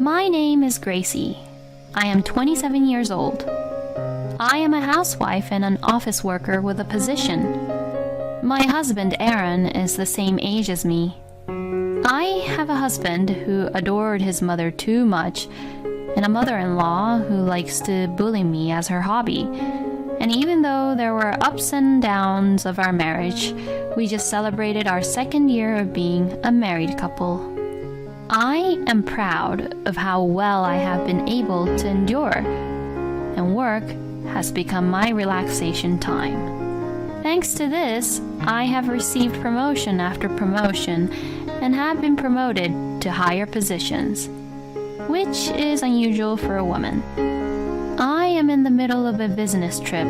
My name is Gracie. I am 27 years old. I am a housewife and an office worker with a position. My husband, Aaron, is the same age as me. I have a husband who adored his mother too much, and a mother-in-law who likes to bully me as her hobby. And even though there were ups and downs of our marriage, we just celebrated our second year of being a married couple. I am proud of how well I have been able to endure, and work has become my relaxation time. Thanks to this, I have received promotion after promotion and have been promoted to higher positions, which is unusual for a woman. I am in the middle of a business trip,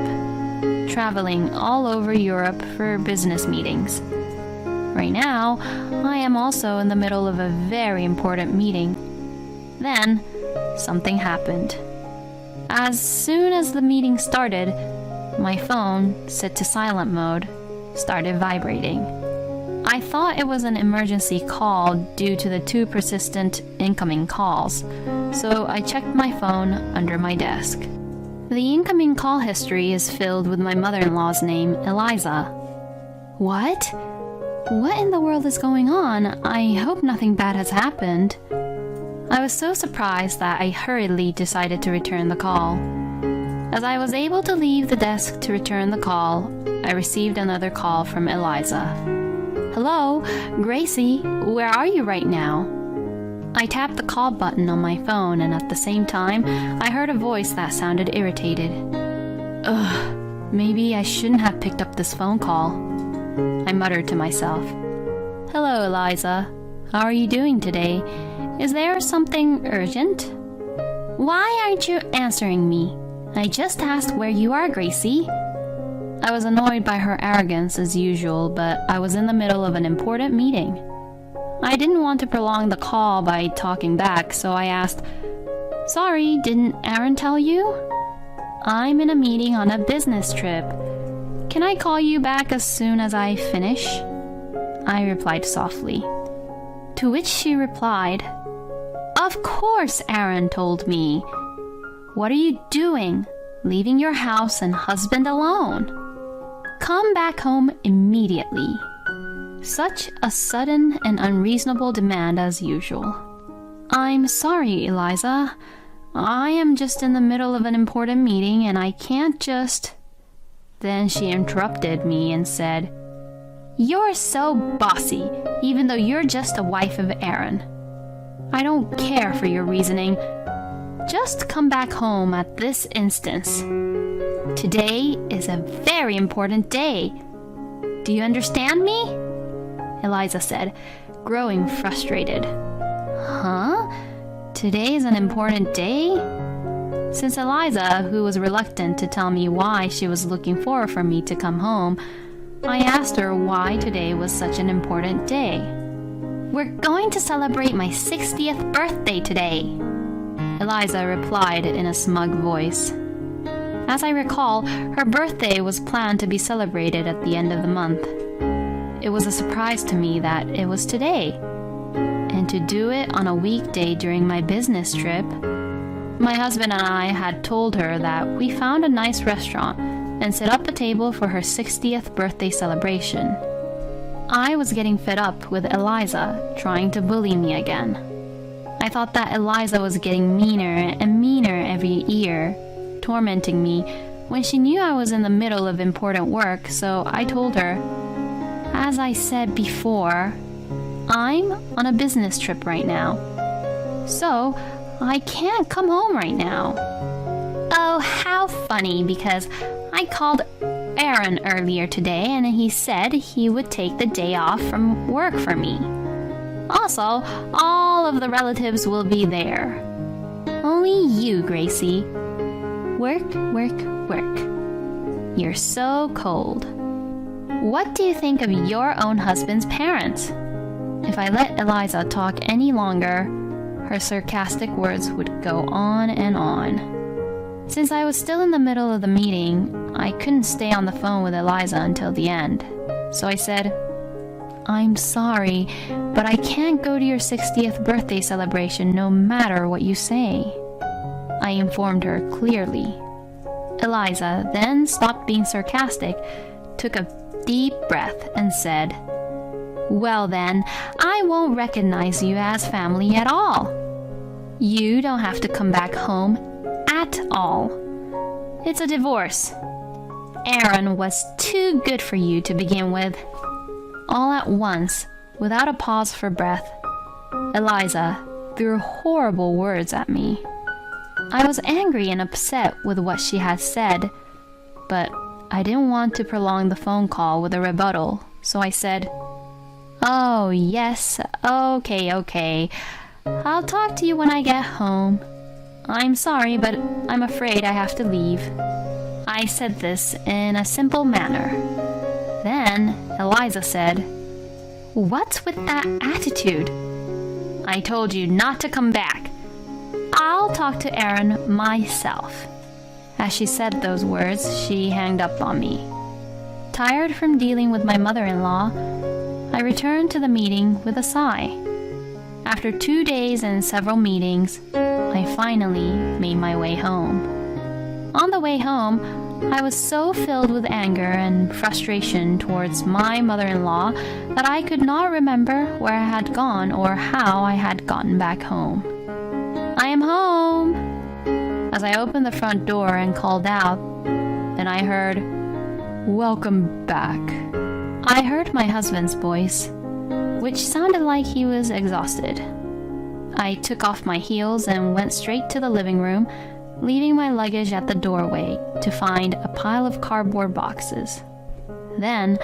traveling all over Europe for business meetings. Right now, I am also in the middle of a very important meeting. Then, something happened. As soon as the meeting started, my phone, set to silent mode, started vibrating. I thought it was an emergency call due to the two persistent incoming calls, so I checked my phone under my desk. The incoming call history is filled with my mother-in-law's name, Eliza. What? What in the world is going on? I hope nothing bad has happened. I was so surprised that I hurriedly decided to return the call. As I was able to leave the desk to return the call, I received another call from Eliza. Hello, Gracie, where are you right now? I tapped the call button on my phone, and at the same time, I heard a voice that sounded irritated. Ugh, maybe I shouldn't have picked up this phone call. I muttered to myself. Hello, Eliza. How are you doing today? Is there something urgent? Why aren't you answering me? I just asked where you are, Gracie. I was annoyed by her arrogance as usual, but I was in the middle of an important meeting. I didn't want to prolong the call by talking back, so I asked, Sorry, didn't Aaron tell you? I'm in a meeting on a business trip. Can I call you back as soon as I finish? I replied softly. To which she replied, Of course, Aaron told me. What are you doing, leaving your house and husband alone? Come back home immediately. Such a sudden and unreasonable demand as usual. I'm sorry, Eliza. I am just in the middle of an important meeting and I can't just... Then she interrupted me and said, You're so bossy, even though you're just a wife of Aaron. I don't care for your reasoning. Just come back home at this instance. Today is a very important day. Do you understand me? Eliza said, growing frustrated. Huh? Today is an important day? Since Eliza, who was reluctant to tell me why she was looking for me to come home, I asked her why today was such an important day. We're going to celebrate my 60th birthday today, Eliza replied in a smug voice. As I recall, her birthday was planned to be celebrated at the end of the month. It was a surprise to me that it was today, and to do it on a weekday during my business trip. My husband and I had told her that we found a nice restaurant and set up a table for her 60th birthday celebration. I was getting fed up with Eliza trying to bully me again. I thought that Eliza was getting meaner and meaner every year, tormenting me when she knew I was in the middle of important work, so I told her, as I said before, I'm on a business trip right now, so I can't come home right now. Oh, how funny, because I called Aaron earlier today and he said he would take the day off from work for me. Also, all of the relatives will be there. Only you, Gracie. Work, work, work. You're so cold. What do you think of your own husband's parents? If I let Eliza talk any longer, her sarcastic words would go on and on. Since I was still in the middle of the meeting, I couldn't stay on the phone with Eliza until the end. So I said, I'm sorry, but I can't go to your 60th birthday celebration no matter what you say. I informed her clearly. Eliza then stopped being sarcastic, took a deep breath, and said, "Well then, I won't recognize you as family at all. You don't have to come back home at all. It's a divorce. Aaron was too good for you to begin with." All at once, without a pause for breath, Eliza threw horrible words at me. I was angry and upset with what she had said, but I didn't want to prolong the phone call with a rebuttal, so I said, "Oh, yes, okay. I'll talk to you when I get home. I'm sorry, but I'm afraid I have to leave." I said this in a simple manner. Then Eliza said, "What's with that attitude? I told you not to come back. I'll talk to Aaron myself." As she said those words, she hung up on me. Tired from dealing with my mother-in-law, I returned to the meeting with a sigh. After 2 days and several meetings, I finally made my way home. On the way home, I was so filled with anger and frustration towards my mother-in-law that I could not remember where I had gone or how I had gotten back home. "I am home!" As I opened the front door and called out, then I heard, "Welcome back." I heard my husband's voice, which sounded like he was exhausted. I took off my heels and went straight to the living room, leaving my luggage at the doorway to find a pile of cardboard boxes. Then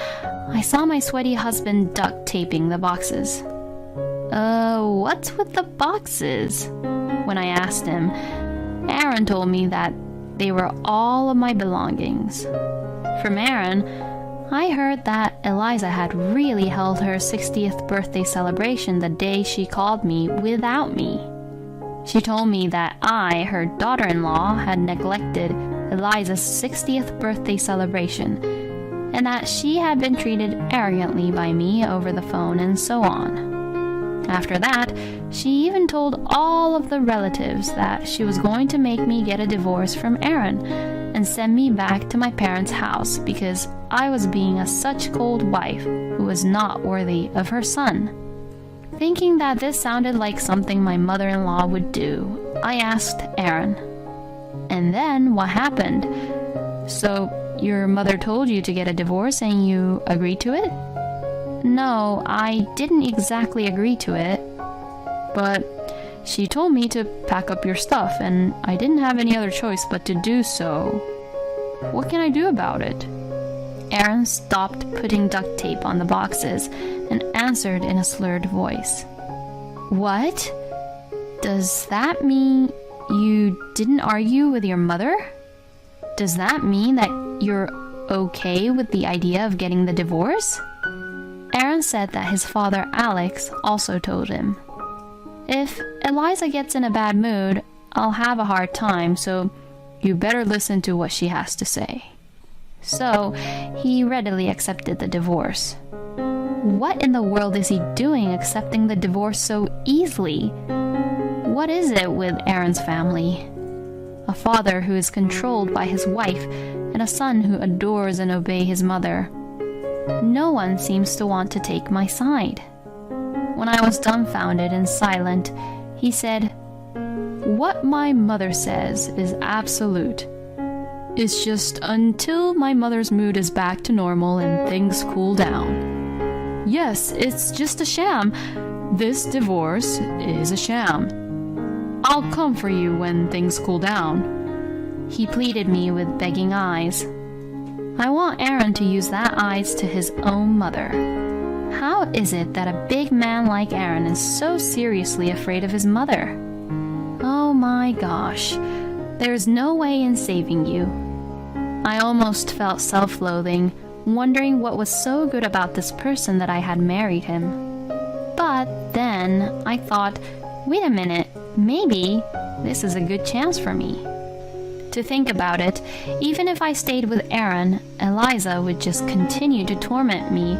I saw my sweaty husband duct taping the boxes. What's with the boxes?" When I asked him, Aaron told me that they were all of my belongings. From Aaron, I heard that Eliza had really held her 60th birthday celebration the day she called me without me. She told me that I, her daughter-in-law, had neglected Eliza's 60th birthday celebration, and that she had been treated arrogantly by me over the phone and so on. After that, she even told all of the relatives that she was going to make me get a divorce from Aaron and send me back to my parents' house because I was being a such cold wife who was not worthy of her son. Thinking that this sounded like something my mother-in-law would do, I asked Aaron, "And then what happened? So your mother told you to get a divorce and you agreed to it?" "No, I didn't exactly agree to it, but she told me to pack up your stuff and I didn't have any other choice but to do so. What can I do about it?" Aaron stopped putting duct tape on the boxes and answered in a slurred voice. "What? Does that mean you didn't argue with your mother? Does that mean that you're okay with the idea of getting the divorce?" Aaron said that his father Alex also told him, "If Eliza gets in a bad mood, I'll have a hard time, so you better listen to what she has to say." So he readily accepted the divorce. What in the world is he doing accepting the divorce so easily? What is it with Aaron's family? A father who is controlled by his wife and a son who adores and obeys his mother. No one seems to want to take my side. When I was dumbfounded and silent, he said, "What my mother says is absolute. It's just until my mother's mood is back to normal and things cool down. Yes, it's just a sham. This divorce is a sham. I'll come for you when things cool down." He pleaded me with begging eyes. I want Aaron to use that eyes to his own mother. How is it that a big man like Aaron is so seriously afraid of his mother? Oh my gosh, there's no way in saving you. I almost felt self-loathing, wondering what was so good about this person that I had married him. But then I thought, wait a minute, maybe this is a good chance for me. To think about it, even if I stayed with Aaron, Eliza would just continue to torment me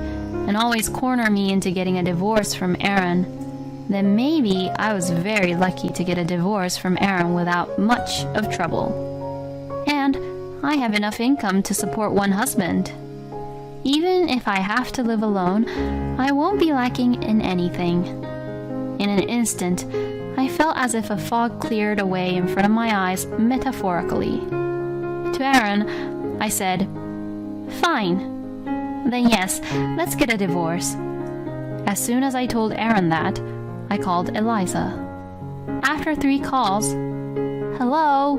and always corner me into getting a divorce from Aaron, then maybe I was very lucky to get a divorce from Aaron without much of trouble. And I have enough income to support one husband. Even if I have to live alone, I won't be lacking in anything. In an instant, I felt as if a fog cleared away in front of my eyes metaphorically. To Aaron, I said, "Fine. Then yes, let's get a divorce." As soon as I told Aaron that, I called Eliza. After 3 calls, "Hello?"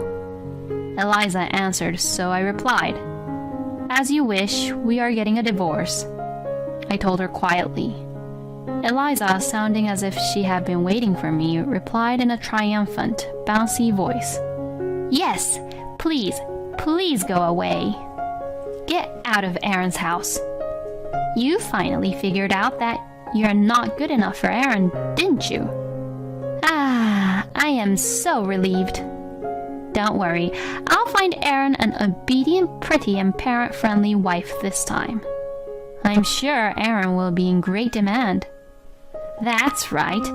Eliza answered, so I replied, "As you wish, we are getting a divorce," I told her quietly. Eliza, sounding as if she had been waiting for me, replied in a triumphant, bouncy voice, "Yes, please, please go away. Get out of Aaron's house. You finally figured out that you're not good enough for Aaron, didn't you?" Ah, I am so relieved. Don't worry, I'll find Aaron an obedient, pretty, and parent-friendly wife this time. I'm sure Aaron will be in great demand. That's right.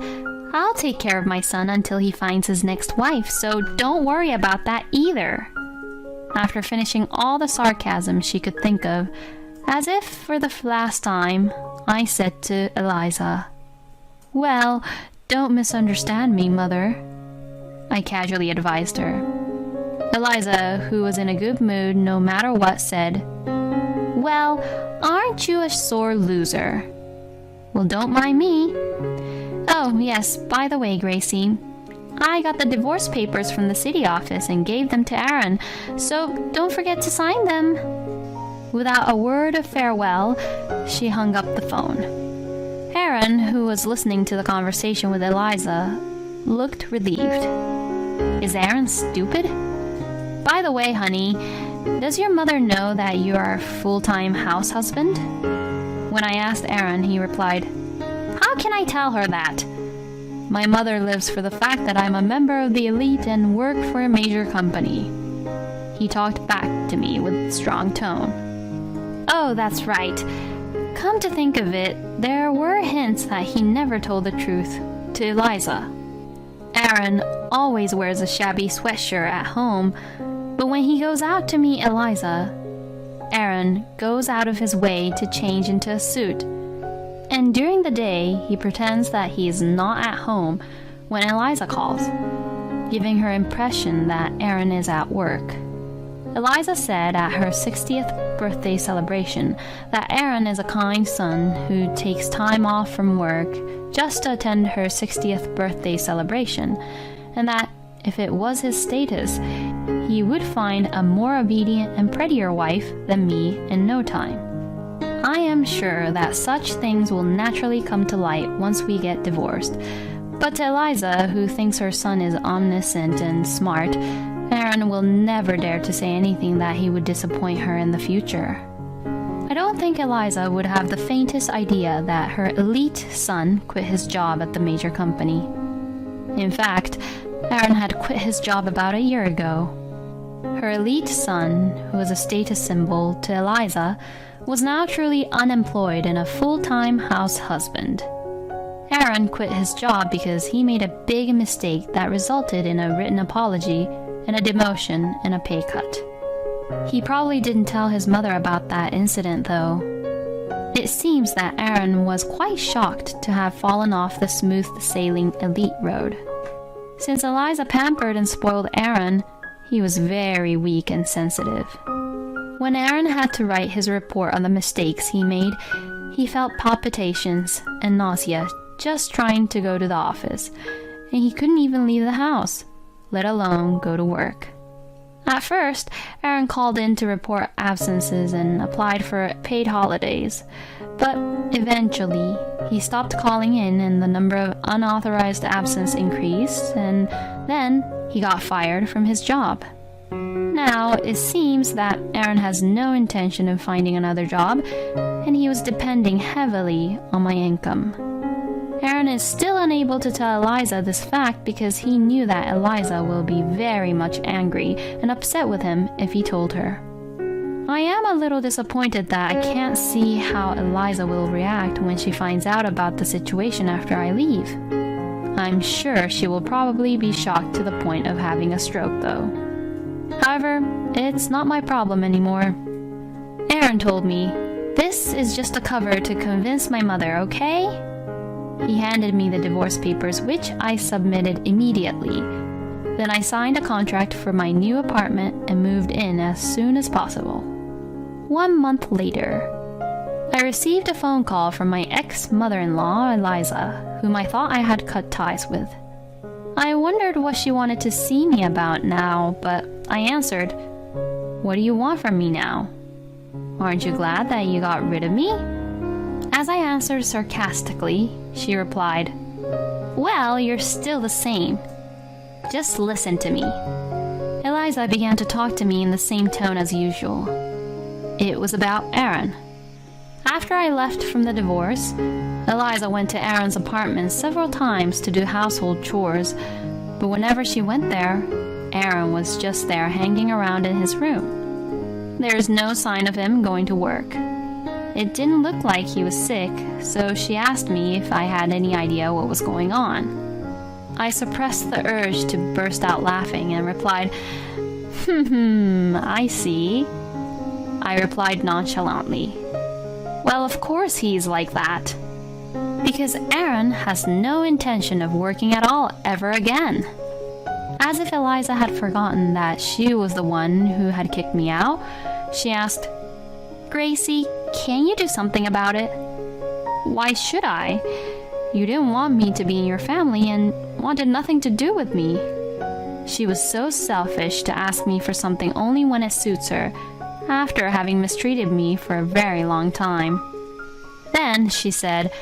I'll take care of my son until he finds his next wife, so don't worry about that either. After finishing all the sarcasm she could think of, as if for the last time, I said to Eliza, "Well, don't misunderstand me, Mother," I casually advised her. Eliza, who was in a good mood no matter what, said, "Well, aren't you a sore loser?" "Well, don't mind me. Oh, yes, by the way, Gracie, I got the divorce papers from the city office and gave them to Aaron, so don't forget to sign them." Without a word of farewell, she hung up the phone. Aaron, who was listening to the conversation with Eliza, looked relieved. Is Aaron stupid? By the way, honey, does your mother know that you are a full-time house husband? When I asked Aaron, he replied, "How can I tell her that? My mother lives for the fact that I'm a member of the elite and work for a major company." He talked back to me with strong tone. Oh, that's right. Come to think of it, there were hints that he never told the truth to Eliza. Aaron always wears a shabby sweatshirt at home, but when he goes out to meet Eliza, Aaron goes out of his way to change into a suit. And during the day, he pretends that he is not at home when Eliza calls, giving her impression that Aaron is at work. Eliza said at her 60th birthday celebration that Aaron is a kind son who takes time off from work just to attend her 60th birthday celebration, and that if it was his status, he would find a more obedient and prettier wife than me in no time. I am sure that such things will naturally come to light once we get divorced, but to Eliza, who thinks her son is omniscient and smart, Aaron will never dare to say anything that he would disappoint her in the future. I don't think Eliza would have the faintest idea that her elite son quit his job at the major company. In fact, Aaron had quit his job about a year ago. Her elite son, who was a status symbol to Eliza, was now truly unemployed and a full-time house husband. Aaron quit his job because he made a big mistake that resulted in a written apology and a demotion and a pay cut. He probably didn't tell his mother about that incident, though. It seems that Aaron was quite shocked to have fallen off the smooth-sailing elite road. Since Eliza pampered and spoiled Aaron, he was very weak and sensitive. When Aaron had to write his report on the mistakes he made, he felt palpitations and nausea just trying to go to the office, and he couldn't even leave the house, let alone go to work. At first, Aaron called in to report absences and applied for paid holidays, but eventually he stopped calling in and the number of unauthorized absence increased, and then he got fired from his job. Now, it seems that Aaron has no intention of finding another job, and he was depending heavily on my income. Aaron is still unable to tell Eliza this fact because he knew that Eliza will be very much angry and upset with him if he told her. I am a little disappointed that I can't see how Eliza will react when she finds out about the situation after I leave. I'm sure she will probably be shocked to the point of having a stroke, though. However, it's not my problem anymore. Aaron told me, "This is just a cover to convince my mother, okay?" He handed me the divorce papers, which I submitted immediately. Then I signed a contract for my new apartment and moved in as soon as possible. 1 month later, I received a phone call from my ex-mother-in-law, Eliza, whom I thought I had cut ties with. I wondered what she wanted to see me about now, but I answered, "What do you want from me now? Aren't you glad that you got rid of me?" As I answered sarcastically, she replied, "Well, you're still the same. Just listen to me." Eliza began to talk to me in the same tone as usual. It was about Aaron. After I left from the divorce, Eliza went to Aaron's apartment several times to do household chores, but whenever she went there, Aaron was just there hanging around in his room. There is no sign of him going to work. It didn't look like he was sick, so she asked me if I had any idea what was going on. I suppressed the urge to burst out laughing and replied, I see." I replied nonchalantly, "Well, of course he's like that. Because Aaron has no intention of working at all ever again." As if Eliza had forgotten that she was the one who had kicked me out, she asked, "Gracie, can you do something about it?" "Why should I? You didn't want me to be in your family and wanted nothing to do with me." She was so selfish to ask me for something only when it suits her, after having mistreated me for a very long time. Then she said,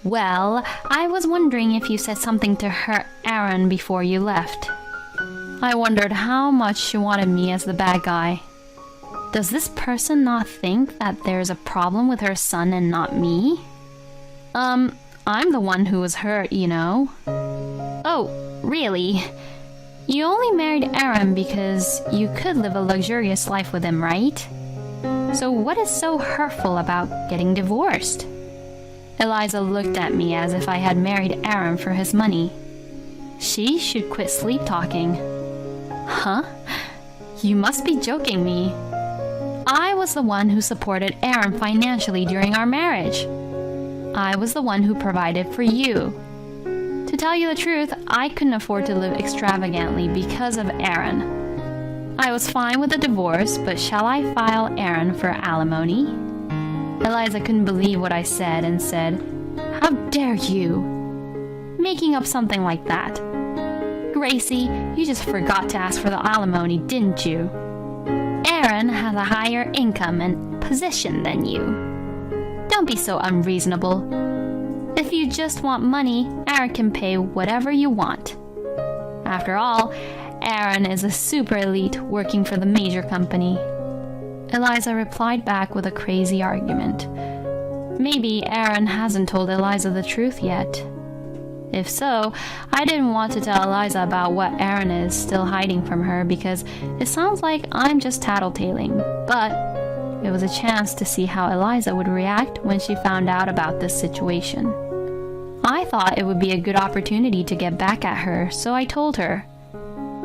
"Well, I was wondering if you said something to hurt Aaron before you left." I wondered how much she wanted me as the bad guy. Does this person not think that there's a problem with her son and not me? I'm the one who was hurt, you know. "Oh, really? You only married Aaron because you could live a luxurious life with him, right? So what is so hurtful about getting divorced?" Eliza looked at me as if I had married Aaron for his money. She should quit sleep-talking. Huh? You must be joking me. I was the one who supported Aaron financially during our marriage. I was the one who provided for you. To tell you the truth, I couldn't afford to live extravagantly because of Aaron. I was fine with the divorce, but shall I file Aaron for alimony? Eliza couldn't believe what I said and said, "How dare you? Making up something like that. Gracie, you just forgot to ask for the alimony, didn't you? Aaron has a higher income and position than you. Don't be so unreasonable. If you just want money, Aaron can pay whatever you want. After all, Aaron is a super elite working for the major company." Eliza replied back with a crazy argument. Maybe Aaron hasn't told Eliza the truth yet. If so, I didn't want to tell Eliza about what Aaron is still hiding from her because it sounds like I'm just tattletaling, but it was a chance to see how Eliza would react when she found out about this situation. I thought it would be a good opportunity to get back at her, so I told her,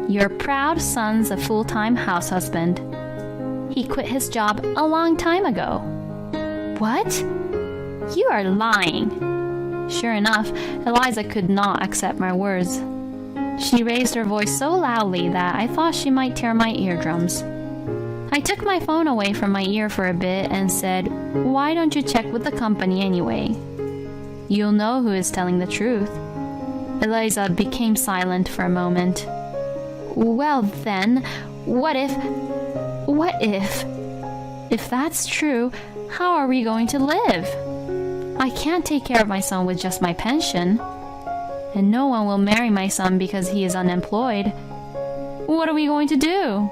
"Your proud son's a full-time house husband. He quit his job a long time ago." "What? You are lying." Sure enough, Eliza could not accept my words. She raised her voice so loudly that I thought she might tear my eardrums. I took my phone away from my ear for a bit and said, "Why don't you check with the company anyway? You'll know who is telling the truth." Eliza became silent for a moment. "Well then, what if... If that's true, how are we going to live? I can't take care of my son with just my pension. And no one will marry my son because he is unemployed. What are we going to do?"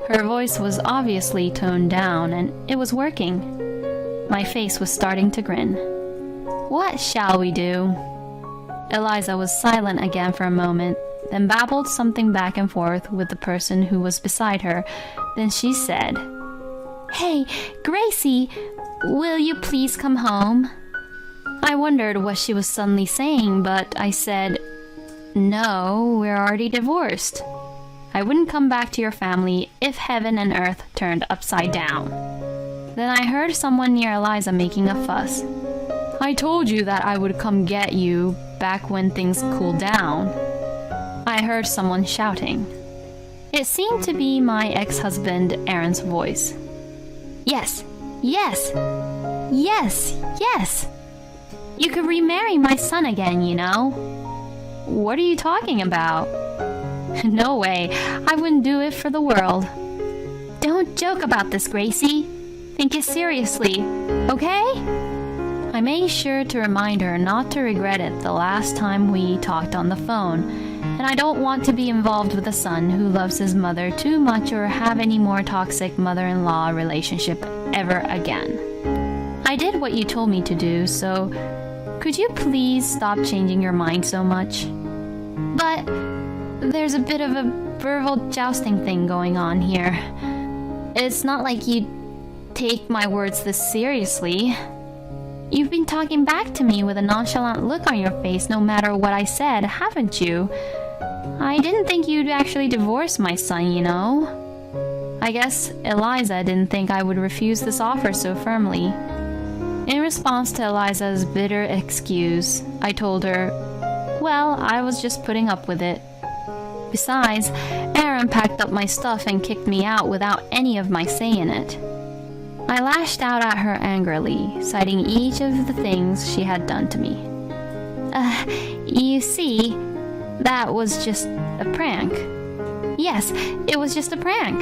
Her voice was obviously toned down, and it was working. My face was starting to grin. "What shall we do?" Eliza was silent again for a moment, then babbled something back and forth with the person who was beside her. Then she said, Hey, Gracie, will you please come home? I wondered what she was suddenly saying, but I said, no, we're already divorced. I wouldn't come back to your family if heaven and earth turned upside down. Then I heard someone near Eliza making a fuss. I told you that I would come get you back when things cooled down. I heard someone shouting. It seemed to be my ex-husband Aaron's voice. Yes, yes, yes, yes. You could remarry my son again, you know. What are you talking about? No way, I wouldn't do it for the world. Don't joke about this, Gracie. Think it seriously, okay? I made sure to remind her not to regret it the last time we talked on the phone, and I don't want to be involved with a son who loves his mother too much or have any more toxic mother-in-law relationship ever again. I did what you told me to do, so could you please stop changing your mind so much? But there's a bit of a verbal jousting thing going on here. It's not like you take my words this seriously. You've been talking back to me with a nonchalant look on your face no matter what I said, haven't you? I didn't think you'd actually divorce my son, you know. I guess Eliza didn't think I would refuse this offer so firmly. In response to Eliza's bitter excuse, I told her, well, I was just putting up with it. Besides, Aaron packed up my stuff and kicked me out without any of my say in it. I lashed out at her angrily, citing each of the things she had done to me. You see, that was just a prank. Yes, it was just a prank.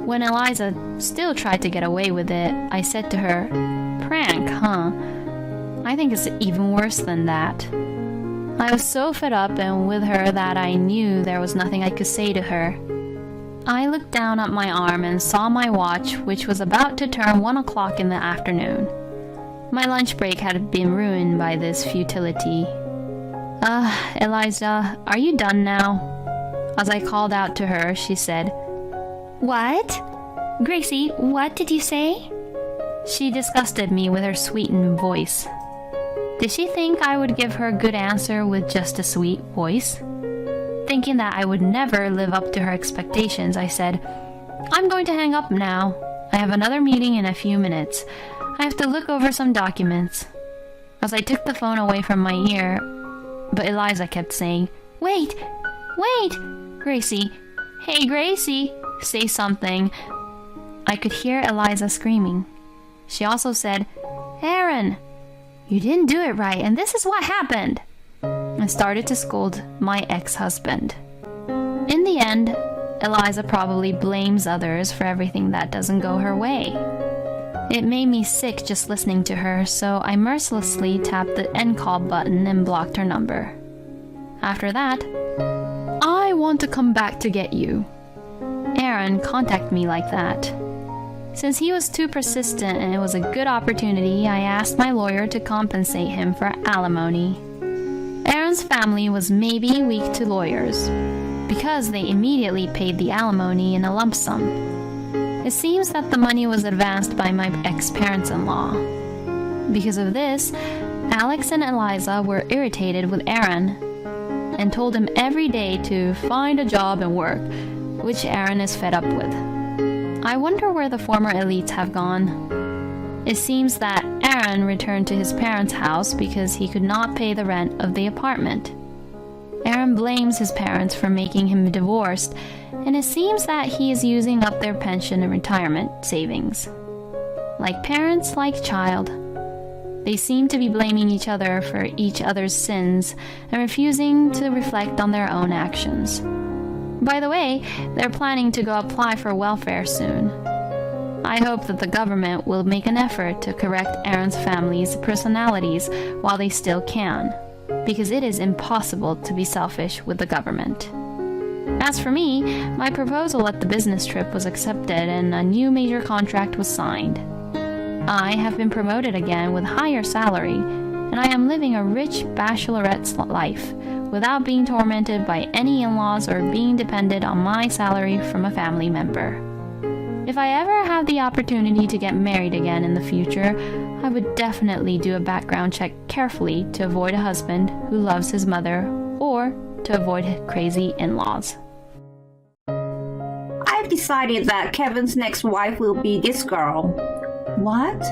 When Eliza still tried to get away with it, I said to her, prank, huh? I think it's even worse than that. I was so fed up and with her that I knew there was nothing I could say to her. I looked down at my arm and saw my watch, which was about to turn 1 o'clock in the afternoon. My lunch break had been ruined by this futility. Eliza, are you done now? As I called out to her, she said, What? Gracie, what did you say? She disgusted me with her sweetened voice. Did she think I would give her a good answer with just a sweet voice? Thinking that I would never live up to her expectations, I said, I'm going to hang up now. I have another meeting in a few minutes. I have to look over some documents. As I took the phone away from my ear, but Eliza kept saying, Wait! Gracie! Hey, Gracie! Say something. I could hear Eliza screaming. She also said, Aaron! You didn't do it right, and this is what happened. And started to scold my ex-husband. In the end, Eliza probably blames others for everything that doesn't go her way. It made me sick just listening to her, so I mercilessly tapped the end call button and blocked her number. After that, I want to come back to get you. Aaron contacted me like that. Since he was too persistent and it was a good opportunity, I asked my lawyer to compensate him for alimony. Aaron's family was maybe weak to lawyers, because they immediately paid the alimony in a lump sum. It seems that the money was advanced by my ex-parents-in-law. Because of this, Alex and Eliza were irritated with Aaron and told him every day to find a job and work, which Aaron is fed up with. I wonder where the former elites have gone. It seems that Aaron returned to his parents' house because he could not pay the rent of the apartment. Aaron blames his parents for making him divorced, and it seems that he is using up their pension and retirement savings. Like parents, like child. They seem to be blaming each other for each other's sins and refusing to reflect on their own actions. By the way, they're planning to go apply for welfare soon. I hope that the government will make an effort to correct Aaron's family's personalities while they still can, because it is impossible to be selfish with the government. As for me, my proposal at the business trip was accepted and a new major contract was signed. I have been promoted again with higher salary, and I am living a rich bachelorette's life without being tormented by any in-laws or being dependent on my salary from a family member. If I ever have the opportunity to get married again in the future, I would definitely do a background check carefully to avoid a husband who loves his mother or to avoid crazy in-laws. I've decided that Kevin's next wife will be this girl. What?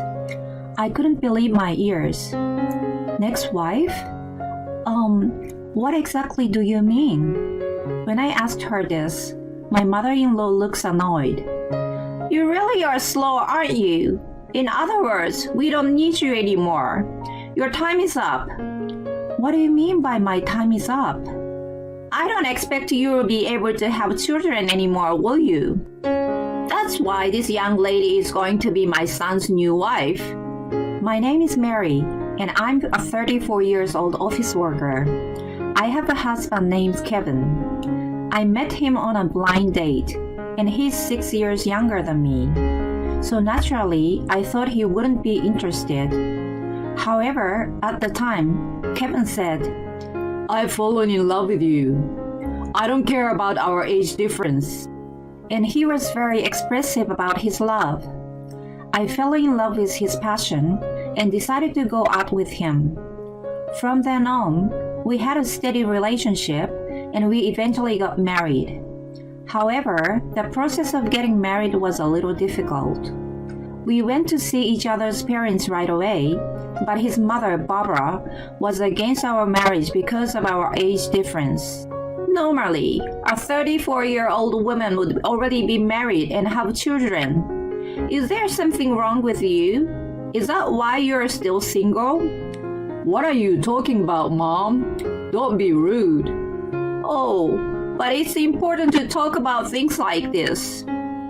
I couldn't believe my ears. Next wife? What exactly do you mean? When I asked her this, my mother-in-law looks annoyed. You really are slow, aren't you? In other words, we don't need you anymore. Your time is up. What do you mean by my time is up? I don't expect you will be able to have children anymore, will you? That's why this young lady is going to be my son's new wife. My name is Mary, and I'm a 34 years old office worker. I have a husband named Kevin. I met him on a blind date, and he's 6 years younger than me. So naturally, I thought he wouldn't be interested. However, at the time, Kevin said, I've fallen in love with you. I don't care about our age difference. And he was very expressive about his love. I fell in love with his passion and decided to go out with him. From then on, we had a steady relationship and we eventually got married. However, the process of getting married was a little difficult. We went to see each other's parents right away, but his mother, Barbara, was against our marriage because of our age difference. Normally, a 34-year-old woman would already be married and have children. Is there something wrong with you? Is that why you're still single? What are you talking about, Mom? Don't be rude. Oh, but it's important to talk about things like this.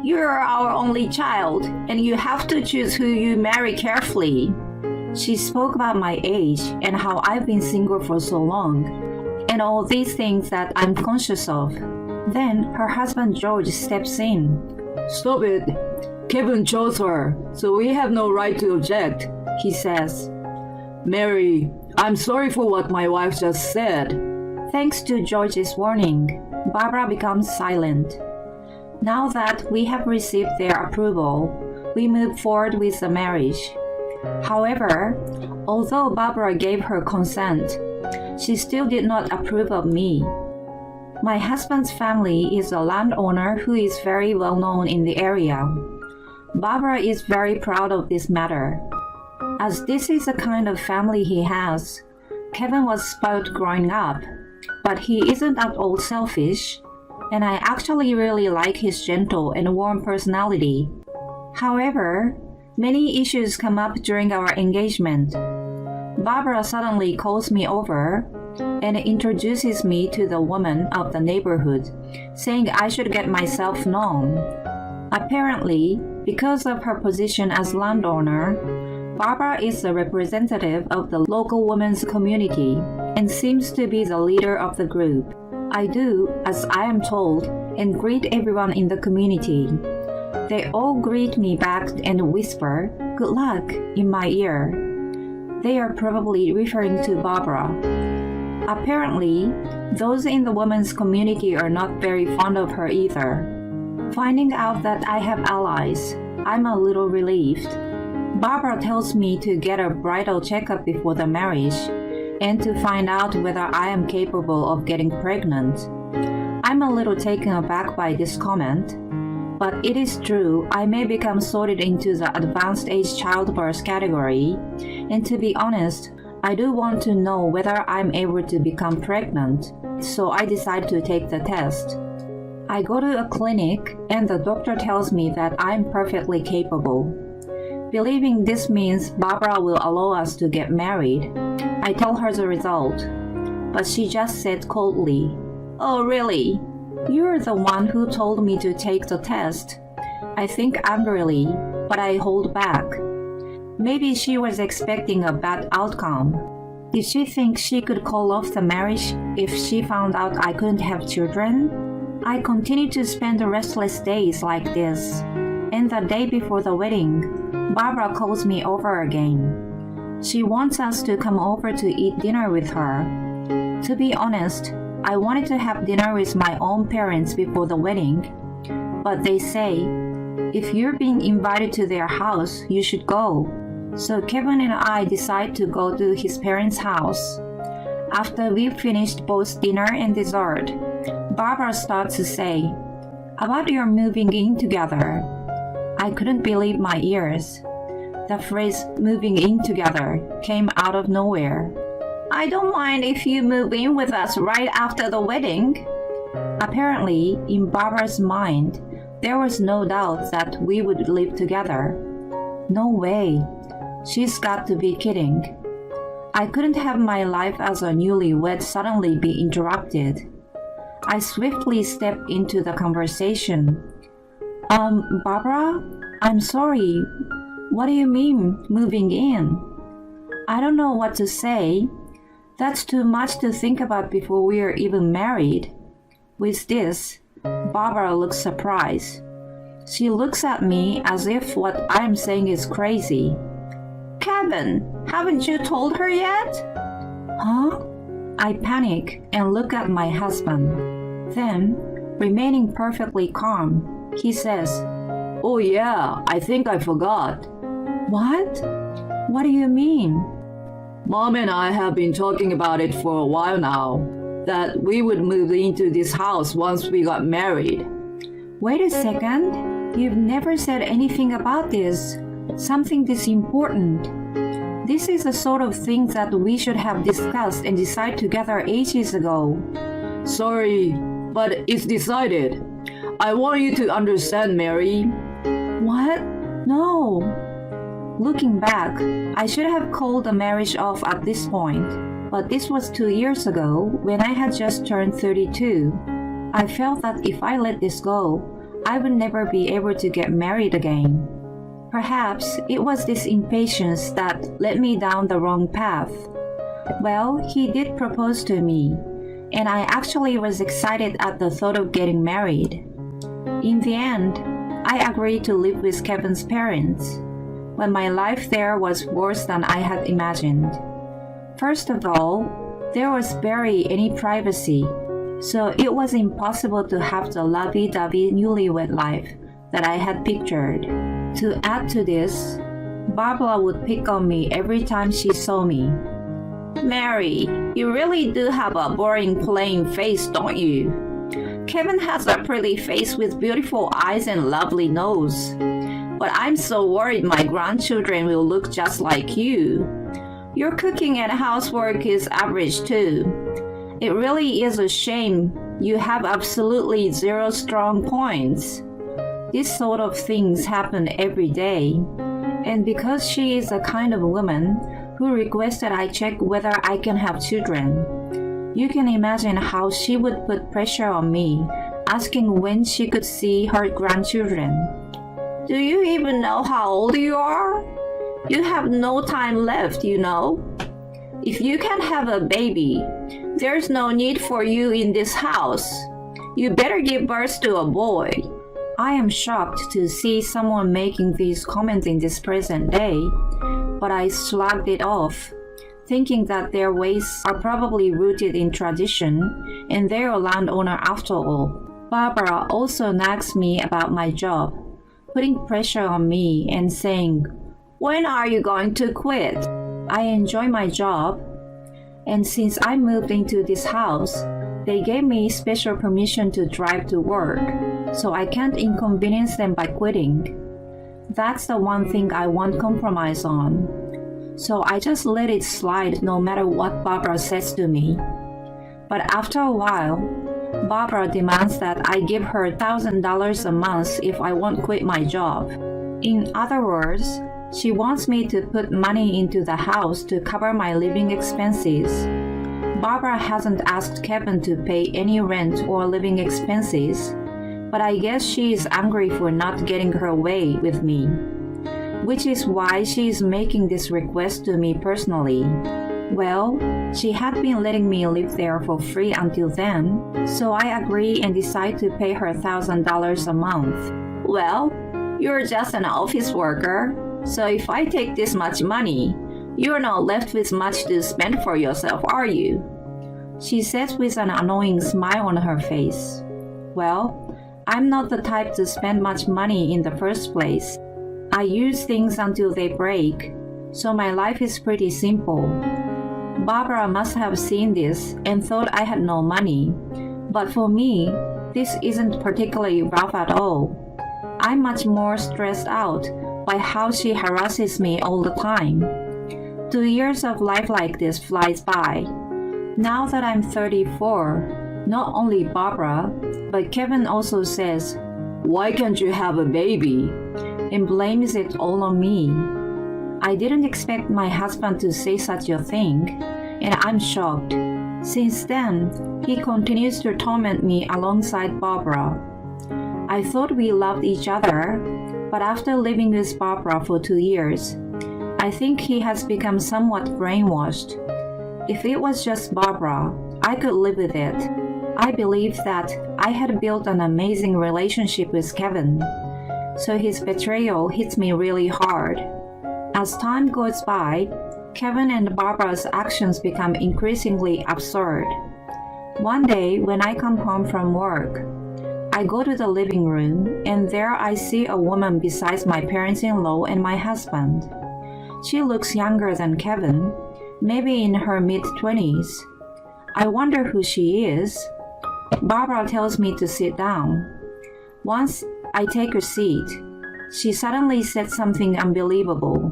You're our only child, and you have to choose who you marry carefully. She spoke about my age and how I've been single for so long, and all these things that I'm conscious of. Then her husband George steps in. Stop it. Kevin chose her, so we have no right to object, he says. Mary, I'm sorry for what my wife just said. Thanks to George's warning, Barbara becomes silent. Now that we have received their approval, we move forward with the marriage. However, although Barbara gave her consent, she still did not approve of me. My husband's family is a landowner who is very well known in the area. Barbara is very proud of this matter. As this is the kind of family he has, Kevin was spoiled growing up, but he isn't at all selfish, and I actually really like his gentle and warm personality. However, many issues come up during our engagement. Barbara suddenly calls me over and introduces me to the woman of the neighborhood, saying I should get myself known. Apparently, because of her position as landowner, Barbara is a representative of the local women's community and seems to be the leader of the group. I do as I am told and greet everyone in the community. They all greet me back and whisper, "Good luck," in my ear. They are probably referring to Barbara. Apparently, those in the women's community are not very fond of her either. Finding out that I have allies, I'm a little relieved. Barbara tells me to get a bridal checkup before the marriage and to find out whether I am capable of getting pregnant. I'm a little taken aback by this comment, but it is true I may become sorted into the advanced age childbirth category, and to be honest, I do want to know whether I'm able to become pregnant, so I decide to take the test. I go to a clinic and the doctor tells me that I'm perfectly capable. Believing this means Barbara will allow us to get married, I tell her the result, but she just said coldly, "Oh, really? You're the one who told me to take the test." I think angrily, but I hold back. Maybe she was expecting a bad outcome. Did she think she could call off the marriage if she found out I couldn't have children? I continued to spend the restless days like this, and the day before the wedding, Barbara calls me over again. She wants us to come over to eat dinner with her. To be honest, I wanted to have dinner with my own parents before the wedding, but they say, If you're being invited to their house, you should go. So Kevin and I decide to go to his parents' house. After we finished both dinner and dessert, Barbara starts to say, "About your moving in together." I couldn't believe my ears. The phrase "moving in together" came out of nowhere. "I don't mind if you move in with us right after the wedding." Apparently, in Barbara's mind, there was no doubt that we would live together. No way. She's got to be kidding. I couldn't have my life as a newlywed suddenly be interrupted. I swiftly stepped into the conversation. Barbara, I'm sorry. What do you mean, moving in?" I don't know what to say. That's too much to think about before we are even married. With this, Barbara looks surprised. She looks at me as if what I'm saying is crazy. "Kevin, haven't you told her yet?" "Huh?" I panic and look at my husband. Then, remaining perfectly calm, he says, "Oh yeah, I think I forgot." "What? What do you mean?" "Mom and I have been talking about it for a while now, that we would move into this house once we got married." "Wait a second. You've never said anything about this. Something this important. This is the sort of thing that we should have discussed and decided together ages ago." "Sorry, but it's decided. I want you to understand, Mary." "What? No." Looking back, I should have called the marriage off at this point, but this was 2 years ago when I had just turned 32. I felt that if I let this go, I would never be able to get married again. Perhaps it was this impatience that led me down the wrong path. Well, he did propose to me, and I actually was excited at the thought of getting married. In the end, I agreed to live with Kevin's parents, when my life there was worse than I had imagined. First of all, there was barely any privacy, so it was impossible to have the lovey-dovey newlywed life that I had pictured. To add to this, Barbara would pick on me every time she saw me. "Mary, you really do have a boring plain face, don't you? Kevin has a pretty face with beautiful eyes and lovely nose. But I'm so worried my grandchildren will look just like you. Your cooking and housework is average too. It really is a shame you have absolutely zero strong points." These sort of things happen every day. And because she is the kind of woman who requested I check whether I can have children, you can imagine how she would put pressure on me, asking when she could see her grandchildren. "Do you even know how old you are? You have no time left, you know. If you can't have a baby, there's no need for you in this house. You better give birth to a boy." I am shocked to see someone making these comments in this present day, but I shrugged it off, thinking that their ways are probably rooted in tradition and they're a landowner after all. Barbara also nags me about my job, putting pressure on me and saying, "When are you going to quit?" I enjoy my job, and since I moved into this house, they gave me special permission to drive to work, so I can't inconvenience them by quitting. That's the one thing I won't compromise on. So I just let it slide no matter what Barbara says to me. But after a while, Barbara demands that I give her $1,000 a month if I won't quit my job. In other words, she wants me to put money into the house to cover my living expenses. Barbara hasn't asked Kevin to pay any rent or living expenses, but I guess she is angry for not getting her way with me, which is why she is making this request to me personally. Well, she had been letting me live there for free until then, so I agree and decide to pay her $1,000 a month. "Well, you're just an office worker, so if I take this much money, you're not left with much to spend for yourself, are you?" she says with an annoying smile on her face. Well, I'm not the type to spend much money in the first place. I use things until they break, so my life is pretty simple. Barbara must have seen this and thought I had no money, but for me, this isn't particularly rough at all. I'm much more stressed out by how she harasses me all the time. 2 years of life like this flies by. Now that I'm 34, not only Barbara, but Kevin also says, "Why can't you have a baby?" and blames it all on me. I didn't expect my husband to say such a thing, and I'm shocked. Since then, he continues to torment me alongside Barbara. I thought we loved each other, but after living with Barbara for 2 years, I think he has become somewhat brainwashed. If it was just Barbara, I could live with it. I believe that I had built an amazing relationship with Kevin, so his betrayal hits me really hard. As time goes by, Kevin and Barbara's actions become increasingly absurd. One day, when I come home from work, I go to the living room, and there I see a woman besides my parents-in-law and my husband. She looks younger than Kevin, maybe in her mid-20s. I wonder who she is. Barbara tells me to sit down. Once I take a seat, she suddenly said something unbelievable.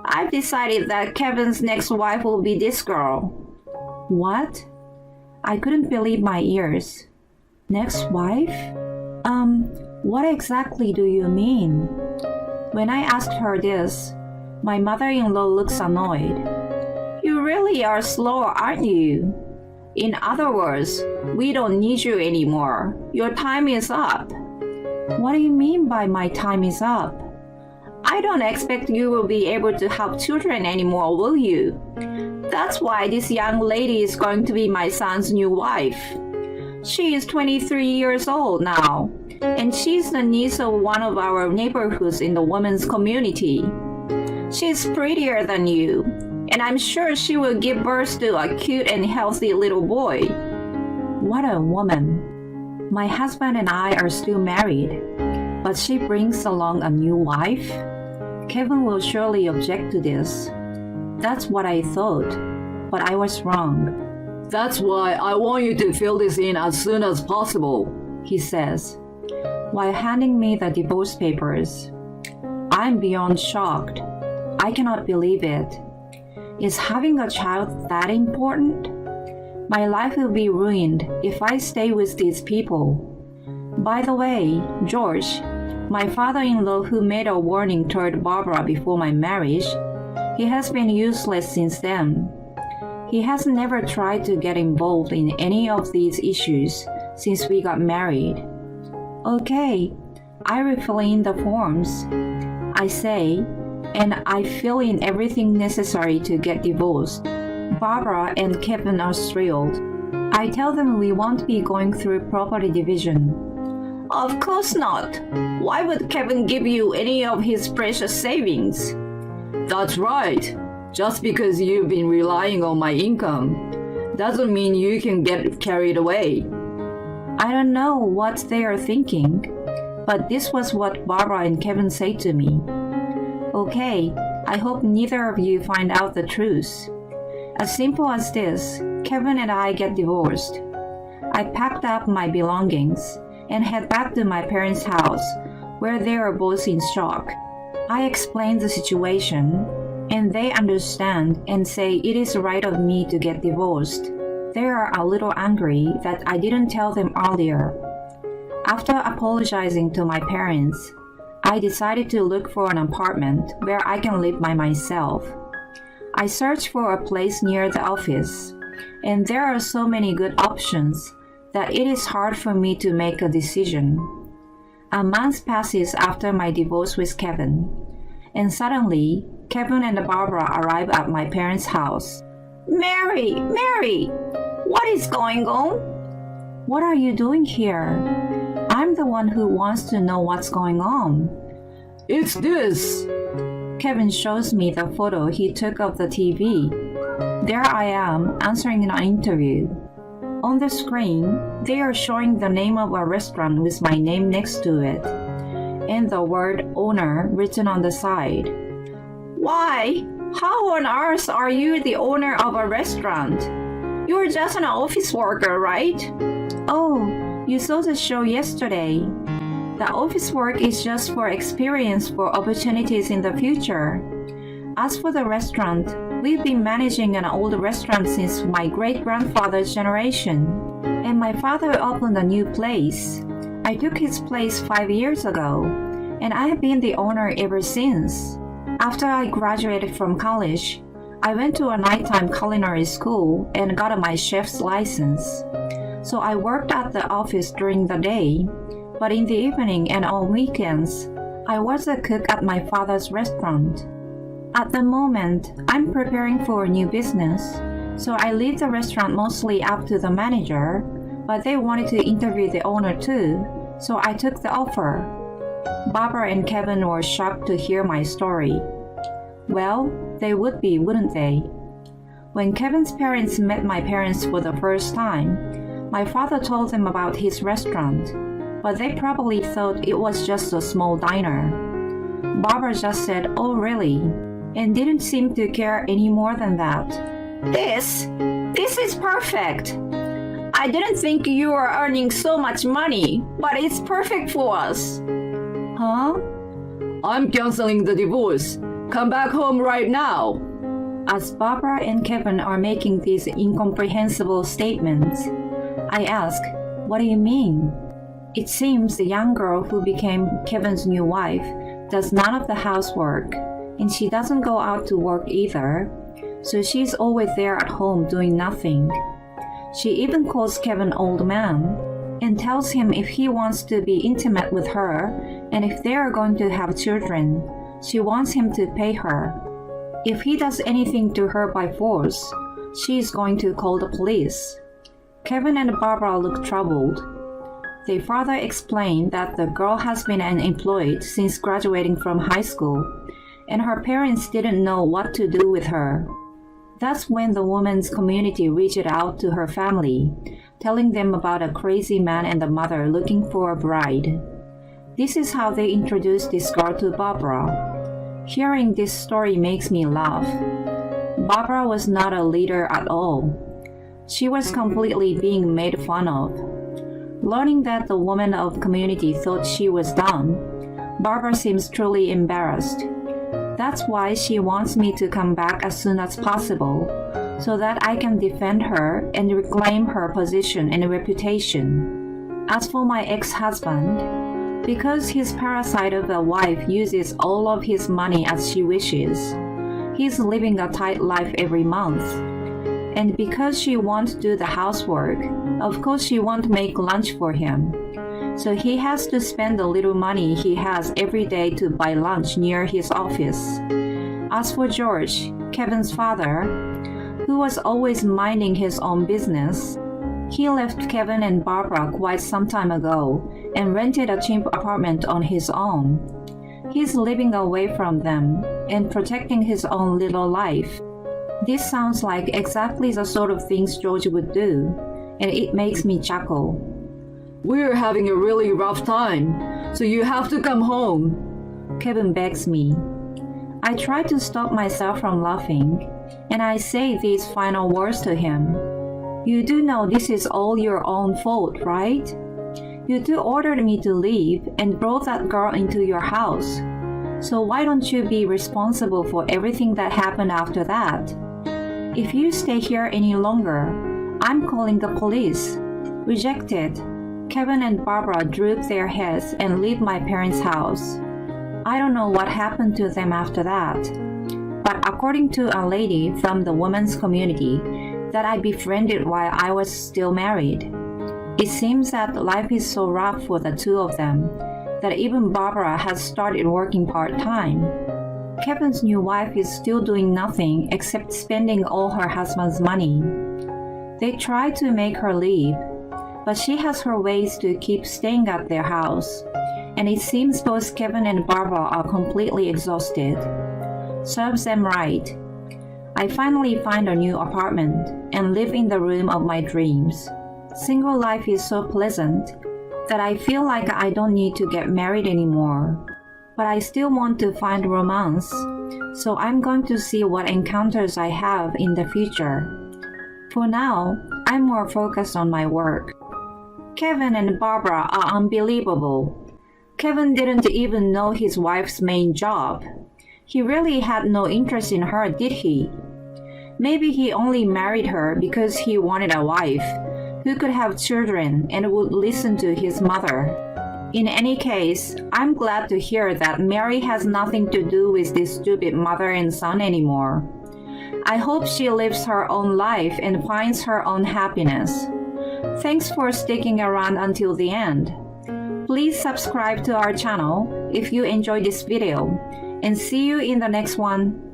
"I've decided that Kevin's next wife will be this girl." What? I couldn't believe my ears. Next wife? What exactly do you mean? When I asked her this, my mother-in-law looks annoyed. "You really are slow, aren't you? In other words, we don't need you anymore. Your time is up." What do you mean by my time is up? "I don't expect you will be able to have children anymore, will you? That's why this young lady is going to be my son's new wife. She is 23 years old now, and she's the niece of one of our neighborhoods in the women's community. She's prettier than you, and I'm sure she will give birth to a cute and healthy little boy." What a woman. My husband and I are still married, but she brings along a new wife? Kevin will surely object to this. That's what I thought, but I was wrong. "That's why I want you to fill this in as soon as possible," he says, while handing me the divorce papers. I'm beyond shocked. I cannot believe it. Is having a child that important? My life will be ruined if I stay with these people. By the way, George, my father-in-law who made a warning toward Barbara before my marriage, he has been useless since then. He has never tried to get involved in any of these issues since we got married. Okay, I refill in the forms, I say, and I fill in everything necessary to get divorced. Barbara and Kevin are thrilled. I tell them we won't be going through property division. "Of course not. Why would Kevin give you any of his precious savings?" "That's right. Just because you've been relying on my income doesn't mean you can get carried away." I don't know what they are thinking, but this was what Barbara and Kevin say to me. Okay, I hope neither of you find out the truth. As simple as this, Kevin and I get divorced. I packed up my belongings and head back to my parents' house, where they are both in shock. I explain the situation, and they understand and say it is right of me to get divorced. They are a little angry that I didn't tell them earlier. After apologizing to my parents, I decided to look for an apartment where I can live by myself. I searched for a place near the office, and there are so many good options that it is hard for me to make a decision. A month passes after my divorce with Kevin, and suddenly, Kevin and Barbara arrive at my parents' house. Mary! What is going on?" "What are you doing here? I'm the one who wants to know what's going on." "It's this." Kevin shows me the photo he took of the TV. There I am, answering an interview. On the screen, they are showing the name of a restaurant with my name next to it, and the word owner written on the side. Why? How on earth are you the owner of a restaurant? You're just an office worker, right? Oh, you saw the show yesterday. The office work is just for experience for opportunities in the future. As for the restaurant, we've been managing an old restaurant since my great-grandfather's generation, and my father opened a new place. I took his place 5 years ago, and I have been the owner ever since. After I graduated from college, I went to a nighttime culinary school and got my chef's license. So I worked at the office during the day, but in the evening and on weekends, I was a cook at my father's restaurant. At the moment, I'm preparing for a new business, so I leave the restaurant mostly up to the manager, but they wanted to interview the owner too, so I took the offer. Barbara and Kevin were shocked to hear my story. Well, they would be, wouldn't they? When Kevin's parents met my parents for the first time, my father told them about his restaurant, but they probably thought it was just a small diner. Barbara just said, "Oh, really?" and didn't seem to care any more than that. This is perfect. I didn't think you were earning so much money, but it's perfect for us. Huh? I'm canceling the divorce. Come back home right now. As Barbara and Kevin are making these incomprehensible statements, I ask, "What do you mean?" It seems the young girl who became Kevin's new wife does none of the housework, and she doesn't go out to work either, so she's always there at home doing nothing. She even calls Kevin old man and tells him if he wants to be intimate with her and if they are going to have children, she wants him to pay her. If he does anything to her by force, she is going to call the police. Kevin and Barbara look troubled. They further explain that the girl has been unemployed since graduating from high school, and her parents didn't know what to do with her. That's when the woman's community reached out to her family, telling them about a crazy man and the mother looking for a bride. This is how they introduced this girl to Barbara. Hearing this story makes me laugh. Barbara was not a leader at all. She was completely being made fun of. Learning that the woman of community thought she was done, Barbara seems truly embarrassed. That's why she wants me to come back as soon as possible, so that I can defend her and reclaim her position and reputation. As for my ex-husband, because his parasite of a wife uses all of his money as she wishes, he's living a tight life every month. And because she won't do the housework, of course she won't make lunch for him. So he has to spend the little money he has every day to buy lunch near his office. As for George, Kevin's father, who was always minding his own business, he left Kevin and Barbara quite some time ago and rented a cheap apartment on his own. He's living away from them and protecting his own little life. This sounds like exactly the sort of things George would do, and it makes me chuckle. "We're having a really rough time, so you have to come home," Kevin begs me. I try to stop myself from laughing, and I say these final words to him. "You do know this is all your own fault, right? You do order me to leave and brought that girl into your house. So why don't you be responsible for everything that happened after that? If you stay here any longer, I'm calling the police." Rejected. Kevin and Barbara droop their heads and leave my parents' house. I don't know what happened to them after that. But according to a lady from the women's community that I befriended while I was still married, it seems that life is so rough for the two of them that even Barbara has started working part-time. Kevin's new wife is still doing nothing except spending all her husband's money. They try to make her leave, but she has her ways to keep staying at their house, and it seems both Kevin and Barbara are completely exhausted. Serves them right. I finally find a new apartment and live in the room of my dreams. Single life is so pleasant that I feel like I don't need to get married anymore. But I still want to find romance, so I'm going to see what encounters I have in the future. For now, I'm more focused on my work. Kevin and Barbara are unbelievable. Kevin didn't even know his wife's main job. He really had no interest in her, did he? Maybe he only married her because he wanted a wife who could have children and would listen to his mother. In any case, I'm glad to hear that Mary has nothing to do with this stupid mother and son anymore. I hope she lives her own life and finds her own happiness. Thanks for sticking around until the end. Please subscribe to our channel if you enjoyed this video, and see you in the next one.